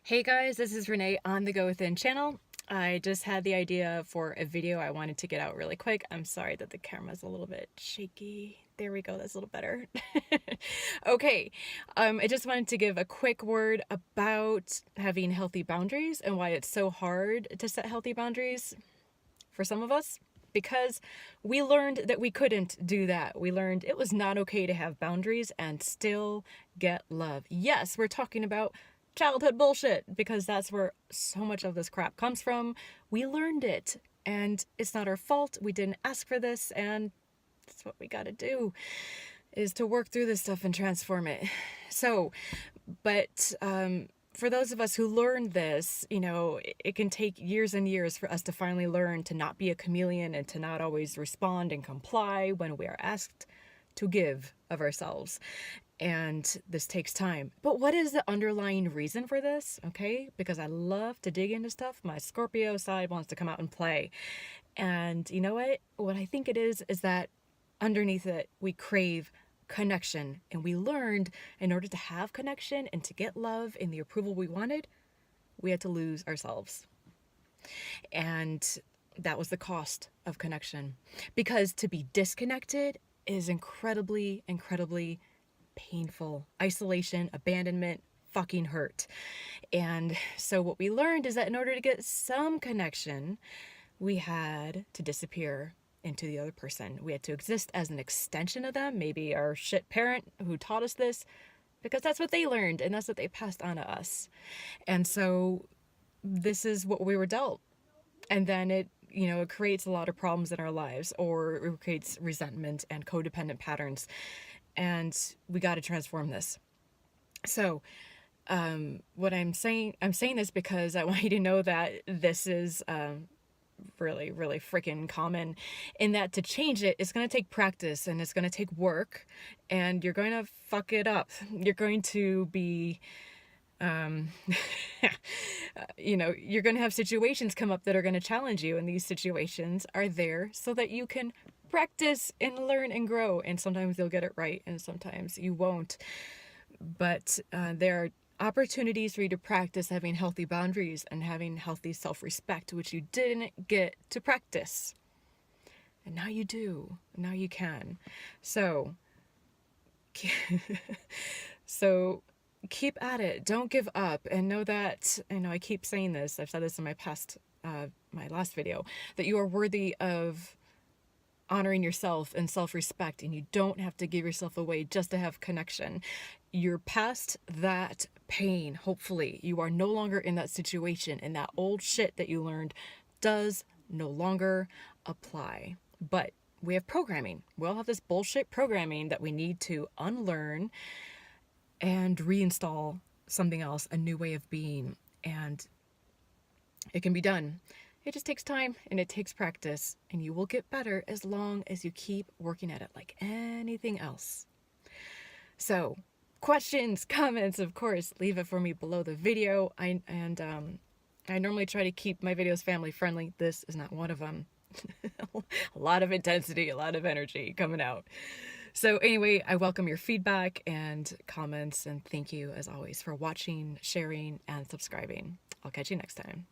Hey guys, this is Renee on the Go Within channel. I just had the idea for a video I wanted to get out really quick. I'm sorry that the camera's a little bit shaky. There we go, that's a little better. Okay, I just wanted to give a quick word about having healthy boundaries and why it's so hard to set healthy boundaries for some of us. Because we learned that we couldn't do that. We learned it was not okay to have boundaries and still get love. Yes, we're talking about childhood bullshit because that's where so much of this crap comes from. We learned it and it's not our fault. We didn't ask for this, and that's what we got to do, is to work through this stuff and transform it. So, but for those of us who learned this, it can take years and years for us to finally learn to not be a chameleon and to not always respond and comply when we are asked to give of ourselves. And this takes time. But what is the underlying reason for this? Okay, because I love to dig into stuff. My Scorpio side wants to come out and play. And you know what? What I think it is that underneath it, we crave connection. And we learned in order to have connection and to get love and the approval we wanted, we had to lose ourselves. And that was the cost of connection. Because to be disconnected is incredibly, incredibly painful. Isolation, abandonment, fucking hurt. And so what we learned is that in order to get some connection, we had to disappear into the other person. We had to exist as an extension of them, maybe our shit parent who taught us this, because that's what they learned and that's what they passed on to us. And so this is what we were dealt. And then it creates a lot of problems in our lives, or it creates resentment and codependent patterns. And we got to transform this. So what I'm saying this because I want you to know that this is really, really freaking common, in that to change it, it's going to take practice and it's going to take work, and you're going to fuck it up. You're going to be you're going to have situations come up that are going to challenge you, and these situations are there so that you can practice and learn and grow. And sometimes you'll get it right and sometimes you won't, but there are opportunities for you to practice having healthy boundaries and having healthy self-respect, which you didn't get to practice, and now you do. Now you can. So keep at it. Don't give up. And know that, I keep saying this, I've said this in my last video, that you are worthy of honoring yourself and self-respect, and you don't have to give yourself away just to have connection. You're past that pain. Hopefully you are no longer in that situation, and that old shit that you learned does no longer apply. But we have programming. We all have this bullshit programming that we need to unlearn and reinstall something else, a new way of being. And it can be done. It just takes time and it takes practice, and you will get better as long as you keep working at it, like anything else. So questions, comments, of course, leave it for me below the video. I normally try to keep my videos family friendly. This is not one of them. A lot of intensity, a lot of energy coming out. So anyway, I welcome your feedback and comments, and thank you as always for watching, sharing, and subscribing. I'll catch you next time.